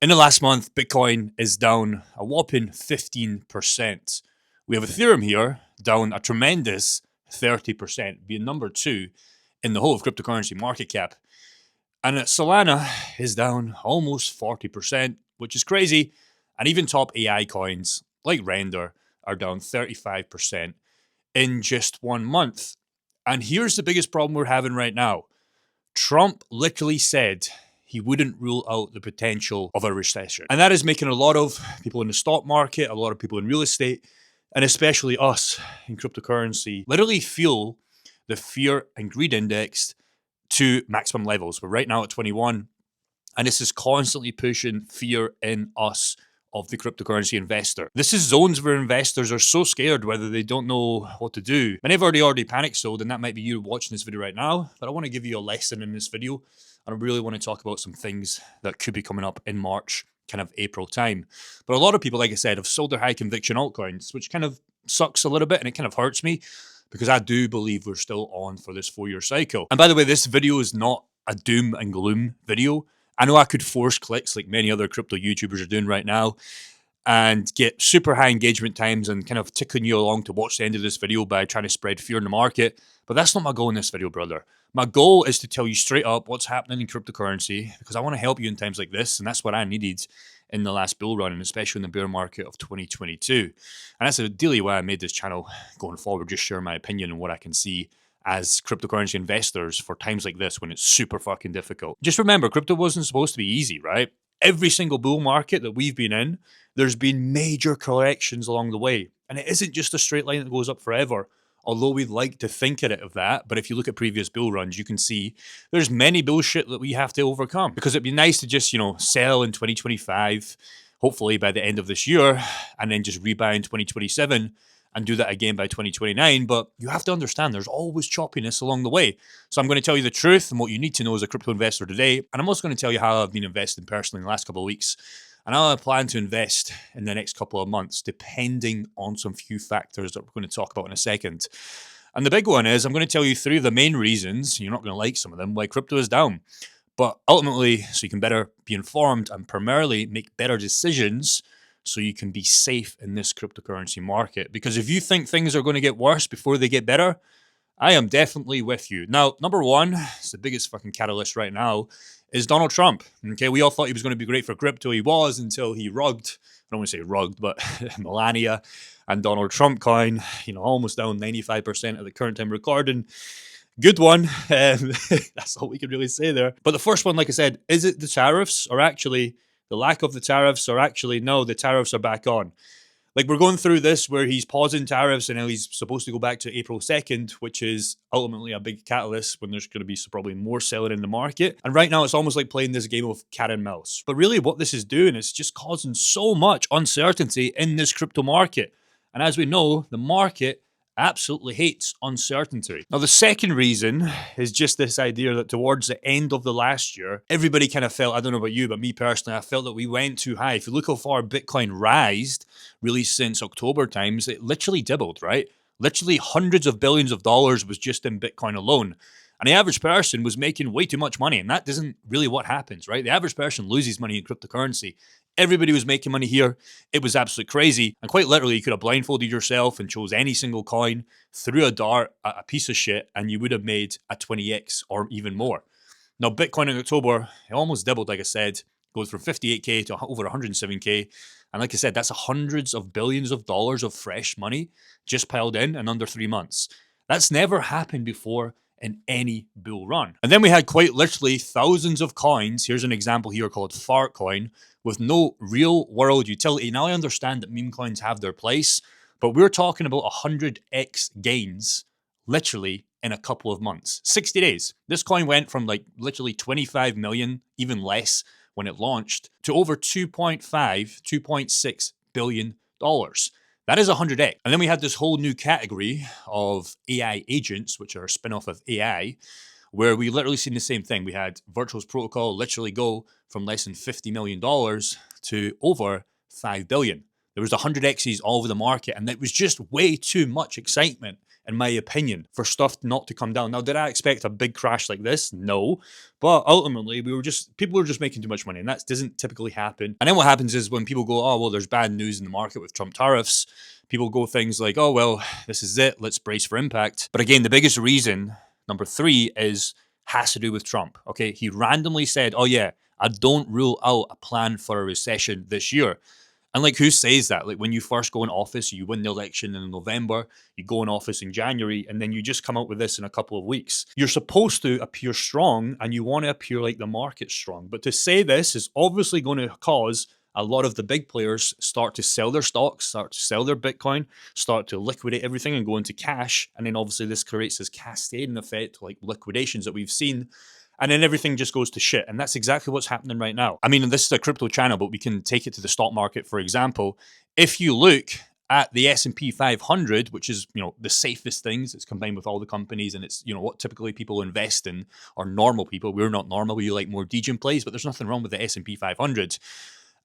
In the last month, Bitcoin is down a whopping 15%. We have Ethereum here down a tremendous 30%, being number two in the whole of cryptocurrency market cap. And Solana is down almost 40%, which is crazy. And even top AI coins like Render are down 35% in just 1 month. And here's the biggest problem we're having right now. Trump literally said he wouldn't rule out the potential of a recession. And that is making a lot of people in the stock market, a lot of people in real estate, and especially us in cryptocurrency, literally feel the fear and greed index to maximum levels. We're right now at 21, and this is constantly pushing fear in us of the cryptocurrency investor. This is zones where investors are so scared whether they don't know what to do. Many have already panic sold, and that might be you watching this video right now, but I want to give you a lesson in this video, and I really want to talk about some things that could be coming up in March, kind of April time. But a lot of people, like I said, have sold their high conviction altcoins, which kind of sucks a little bit, and it kind of hurts me because I do believe we're still on for this 4-year cycle. And by the way, this video is not a doom and gloom video. I know I could force clicks like many other crypto YouTubers are doing right now and get super high engagement times and kind of tickling you along to watch the end of this video by trying to spread fear in the market. But that's not my goal in this video, brother. My goal is to tell you straight up what's happening in cryptocurrency because I want to help you in times like this, and that's what I needed in the last bull run, and especially in the bear market of 2022. And that's ideally why I made this channel going forward, just share my opinion and what I can see as cryptocurrency investors for times like this when it's super fucking difficult. Just remember, crypto wasn't supposed to be easy, right? Every single bull market that we've been in, there's been major corrections along the way. And it isn't just a straight line that goes up forever, although we'd like to think of that. But if you look at previous bull runs, you can see there's many bullshit that we have to overcome. Because it'd be nice to just, sell in 2025, hopefully by the end of this year, and then just rebuy in 2027 and do that again by 2029. But you have to understand there's always choppiness along the way. So I'm going to tell you the truth and what you need to know as a crypto investor today. And I'm also going to tell you how I've been investing personally in the last couple of weeks and how I plan to invest in the next couple of months, depending on some few factors that we're going to talk about in a second. And the big one is I'm going to tell you 3 of the main reasons, you're not going to like some of them, why crypto is down. But ultimately, so you can better be informed and primarily make better decisions so you can be safe in this cryptocurrency market. Because if you think things are going to get worse before they get better, I am definitely with you. Now, number one, it's the biggest fucking catalyst right now, is Donald Trump. Okay, we all thought he was going to be great for crypto. He was until he rugged, I don't want to say rugged, but Melania and Donald Trump coin, almost down 95% at the current time recording. Good one. That's all we can really say there. But the first one, like I said, is it the tariffs or actually the lack of the tariffs, or actually, no, the tariffs are back on? Like, we're going through this where he's pausing tariffs and now he's supposed to go back to April 2nd, which is ultimately a big catalyst when there's going to be probably more selling in the market. And right now, it's almost like playing this game of cat and mouse. But really, what this is doing is just causing so much uncertainty in this crypto market. And as we know, the market absolutely hates uncertainty. Now, the second reason is just this idea that towards the end of the last year, everybody kind of felt, I don't know about you, but me personally, I felt that we went too high. If you look how far Bitcoin rised, really since October times, it literally doubled, right? Literally hundreds of billions of dollars was just in Bitcoin alone. And the average person was making way too much money. And that isn't really what happens, right? The average person loses money in cryptocurrency. Everybody was making money here. It was absolutely crazy. And quite literally, you could have blindfolded yourself and chose any single coin, threw a dart at a piece of shit, and you would have made a 20x or even more. Now, Bitcoin in October, it almost doubled, like I said, goes from 58K to over 107K. And like I said, that's hundreds of billions of dollars of fresh money just piled in under 3 months. That's never happened before in any bull run. And then we had quite literally thousands of coins. Here's an example here called Fart Coin with no real world utility. Now I understand that meme coins have their place, but we're talking about 100x gains literally in a couple of months. 60 days. This coin went from like literally 25 million, even less when it launched, to over 2.6 billion dollars. That is 100x. And then we had this whole new category of AI agents, which are a spin-off of AI, where we literally seen the same thing. We had Virtual's protocol literally go from less than $50 million to over 5 billion. There was 100x's all over the market, and it was just way too much excitement in my opinion, for stuff not to come down. Now, did I expect a big crash like this? No. But ultimately, people were just making too much money, and that doesn't typically happen. And then what happens is when people go, oh, well, there's bad news in the market with Trump tariffs, people go things like, oh, well, this is it. Let's brace for impact. But again, the biggest reason, number 3, has to do with Trump. Okay. He randomly said, oh, yeah, I don't rule out a plan for a recession this year. And like, who says that? Like, when you first go in office, you win the election in November, you go in office in January, and then you just come out with this in a couple of weeks. You're supposed to appear strong, and you want to appear like the market's strong. But to say this is obviously going to cause a lot of the big players start to sell their stocks, start to sell their Bitcoin, start to liquidate everything and go into cash. And then obviously this creates this cascading effect, like liquidations that we've seen. And then everything just goes to shit. And that's exactly what's happening right now. I mean, this is a crypto channel, but we can take it to the stock market, for example. If you look at the S&P 500, which is, the safest things, it's combined with all the companies, and it's, what typically people invest in are normal people. We're not normal. We like more degen plays, but there's nothing wrong with the S&P 500.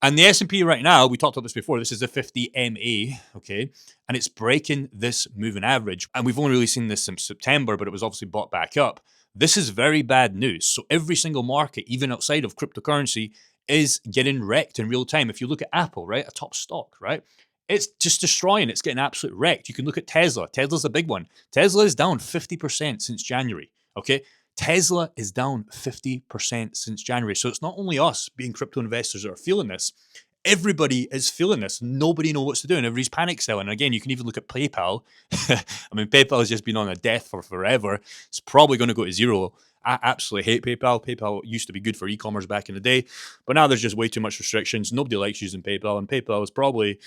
And the S&P right now, we talked about this before, this is a 50 MA, okay? And it's breaking this moving average. And we've only really seen this since September, but it was obviously bought back up. This is very bad news. So every single market, even outside of cryptocurrency, is getting wrecked in real time. If you look at Apple, right, a top stock, right, it's just destroying. It's getting absolutely wrecked. You can look at Tesla. Tesla's a big one. Tesla is down 50% since January, okay? Tesla is down 50% since January. So it's not only us being crypto investors that are feeling this. Everybody is feeling this. Nobody knows what to do, and everybody's panic selling. And again, you can even look at PayPal. I mean, PayPal has just been on a death for forever. It's probably going to go to zero. I absolutely hate PayPal. PayPal used to be good for e-commerce back in the day, but now there's just way too much restrictions. Nobody likes using PayPal, and PayPal is probably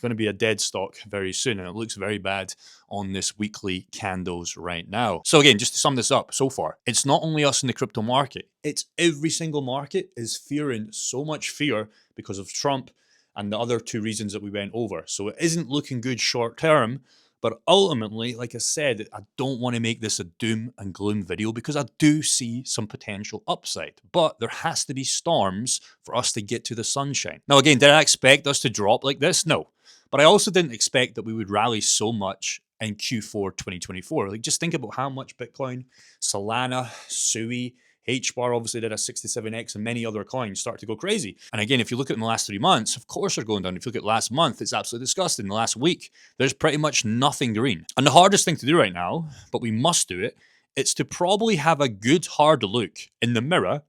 going to be a dead stock very soon, and it looks very bad on this weekly candles right now. So again, just to sum this up so far, it's not only us in the crypto market, it's every single market is fearing so much fear because of Trump and the other 2 reasons that we went over. So it isn't looking good short term, but ultimately, like I said, I don't want to make this a doom and gloom video because I do see some potential upside. But there has to be storms for us to get to the sunshine. Now, again, did I expect us to drop like this? No. But I also didn't expect that we would rally so much in Q4 2024. Like, just think about how much Bitcoin, Solana, Sui, HBAR obviously did a 67x, and many other coins start to go crazy. And again, if you look at in the last 3 months, of course they're going down. If you look at last month, it's absolutely disgusting. The last week, there's pretty much nothing green. And the hardest thing to do right now, but we must do it, it's to probably have a good hard look in the mirror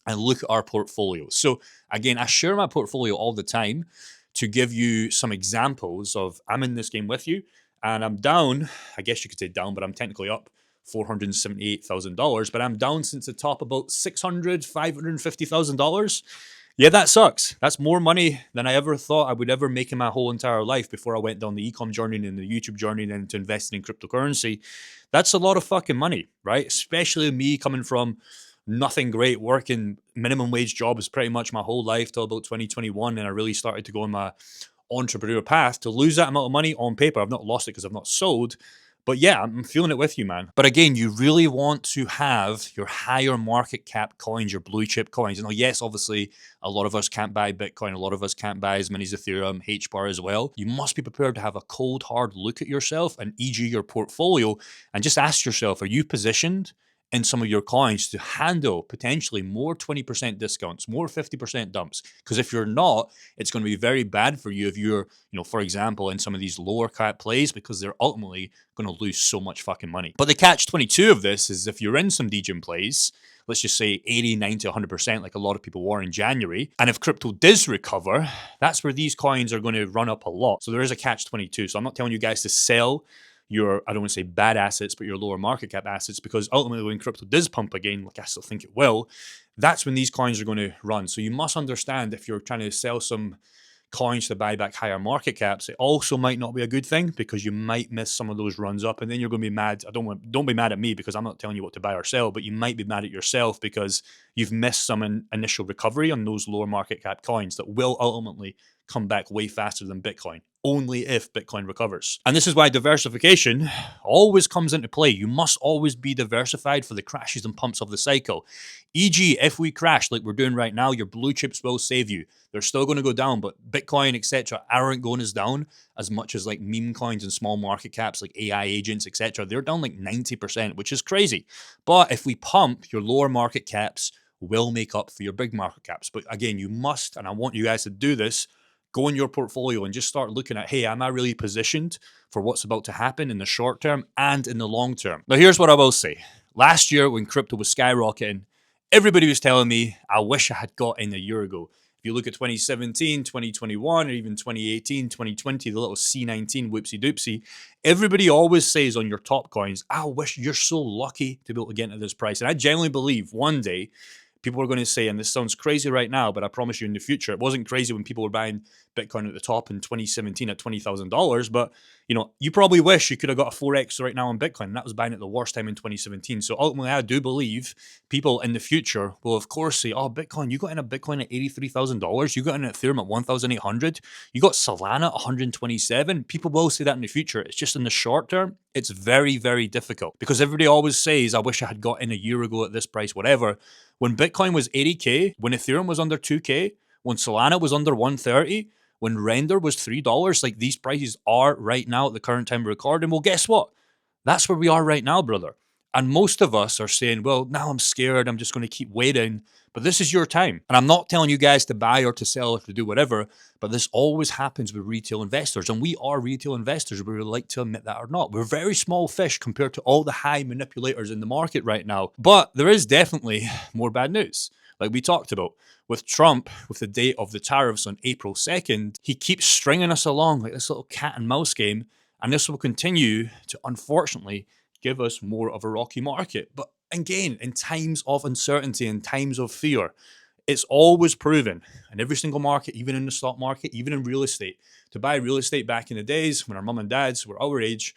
and look at our portfolio. So again, I share my portfolio all the time to give you some examples of I'm in this game with you and I'm down, I guess you could say down, but I'm technically up $478,000, but I'm down since the top about $550,000. Yeah, that sucks. That's more money than I ever thought I would ever make in my whole entire life before I went down the e-com journey and the YouTube journey and then to investing in cryptocurrency. That's a lot of fucking money, right? Especially me coming from nothing great, working minimum wage jobs pretty much my whole life till about 2021, and I really started to go on my entrepreneur path. To lose that amount of money on paper, I've not lost it because I've not sold. But yeah, I'm feeling it with you, man. But again, you really want to have your higher market cap coins, your blue chip coins. And yes, obviously, a lot of us can't buy Bitcoin. A lot of us can't buy as many as Ethereum, HBAR as well. You must be prepared to have a cold, hard look at yourself and e.g. your portfolio and just ask yourself, are you positioned in some of your coins to handle potentially more 20% discounts, more 50% dumps? Because if you're not, it's going to be very bad for you if you're, for example, in some of these lower cap plays, because they're ultimately going to lose so much fucking money. But the catch 22 of this is if you're in some degen plays, let's just say 80, 90, 100%, like a lot of people were in January, and if crypto does recover, that's where these coins are going to run up a lot. So there is a catch 22. So I'm not telling you guys to sell your, I don't want to say bad assets, but your lower market cap assets, because ultimately when crypto does pump again, like I still think it will, that's when these coins are going to run. So you must understand, if you're trying to sell some coins to buy back higher market caps, it also might not be a good thing, because you might miss some of those runs up, and then you're going to be mad. Don't be mad at me because I'm not telling you what to buy or sell, but you might be mad at yourself because you've missed some initial recovery on those lower market cap coins that will ultimately come back way faster than Bitcoin. Only if Bitcoin recovers. And this is why diversification always comes into play. You must always be diversified for the crashes and pumps of the cycle. E.g., if we crash like we're doing right now, your blue chips will save you. They're still going to go down, but Bitcoin, etc., aren't going as down as much as like meme coins and small market caps like AI agents, etc. They're down like 90%, which is crazy. But if we pump, your lower market caps will make up for your big market caps. But again, you must, and I want you guys to do this, go in your portfolio and just start looking at, hey, am I really positioned for what's about to happen in the short term and in the long term? Now, here's what I will say. Last year, when crypto was skyrocketing, everybody was telling me, I wish I had got in a year ago. If you look at 2017, 2021, or even 2018, 2020, the little C19 whoopsie doopsie, everybody always says on your top coins, I wish you're so lucky to be able to get into this price. And I genuinely believe one day, people are going to say, and this sounds crazy right now, but I promise you in the future, it wasn't crazy when people were buying Bitcoin at the top in 2017 at $20,000, but you probably wish you could have got a 4x right now on Bitcoin, and that was buying at the worst time in 2017. So ultimately, I do believe people in the future will, of course, say, oh, Bitcoin, you got in a Bitcoin at $83,000, you got in Ethereum at 1,800, you got Solana at 127. People will say that in the future. It's just in the short term, it's very, very difficult because everybody always says, I wish I had got in a year ago at this price, whatever. When Bitcoin was 80K, when Ethereum was under 2K, when Solana was under 130, when Render was $3, like these prices are right now at the current time of recording. Well, guess what? That's where we are right now, brother. And most of us are saying, well, now I'm scared. I'm just going to keep waiting. But this is your time. And I'm not telling you guys to buy or to sell or to do whatever, but this always happens with retail investors. And we are retail investors, whether we like to admit that or not. We're very small fish compared to all the high manipulators in the market right now. But there is definitely more bad news. Like we talked about with Trump, with the date of the tariffs on April 2nd, he keeps stringing us along like this little cat and mouse game. And this will continue to, unfortunately, give us more of a rocky market. But again, in times of uncertainty and times of fear, it's always proven in every single market, even in the stock market, even in real estate. To buy real estate back in the days when our mum and dads were our age,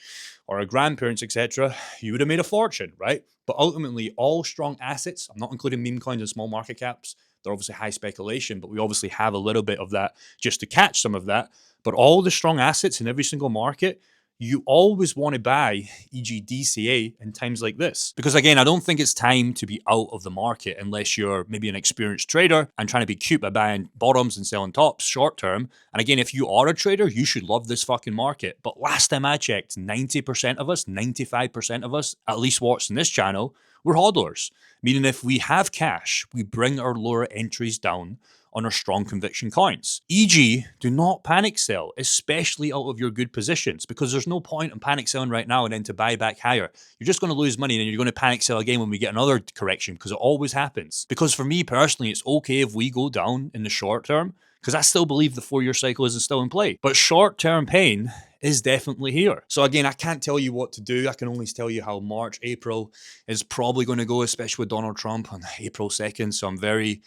or our grandparents, etc., you would have made a fortune, right? But ultimately, all strong assets, I'm not including meme coins and small market caps, they're obviously high speculation, but we obviously have a little bit of that just to catch some of that. But all the strong assets in every single market, you always want to buy, e.g. DCA, in times like this. Because again, I don't think it's time to be out of the market unless you're maybe an experienced trader and trying to be cute by buying bottoms and selling tops short term. And again, if you are a trader, you should love this fucking market. But last time I checked, 90% of us, 95% of us, at least watching this channel, we're hodlers. Meaning if we have cash, we bring our lower entries down on our strong conviction coins. E.g., do not panic sell, especially out of your good positions, because there's no point in panic selling right now and then to buy back higher. You're just going to lose money and then you're going to panic sell again when we get another correction, because it always happens. Because for me personally, it's okay if we go down in the short term, because I still believe the 4-year cycle isn't still in play. But short-term pain is definitely here. So again, I can't tell you what to do. I can only tell you how March, April is probably going to go, especially with Donald Trump on April 2nd. So I'm very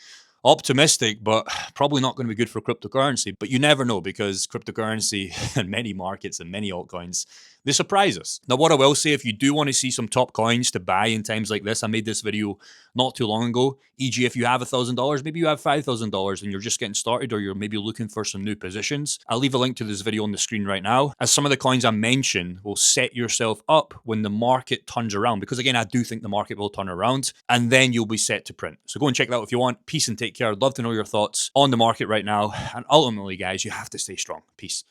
optimistic, but probably not going to be good for cryptocurrency. But you never know, because cryptocurrency and many markets and many altcoins, they surprise us. Now, what I will say, if you do want to see some top coins to buy in times like this, I made this video not too long ago. E.g., if you have $1,000, maybe you have $5,000 and you're just getting started, or you're maybe looking for some new positions, I'll leave a link to this video on the screen right now, as some of the coins I mentioned will set yourself up when the market turns around. Because again, I do think the market will turn around and then you'll be set to print. So go and check that out if you want. Peace and take care. I'd love to know your thoughts on the market right now. And ultimately, guys, you have to stay strong. Peace.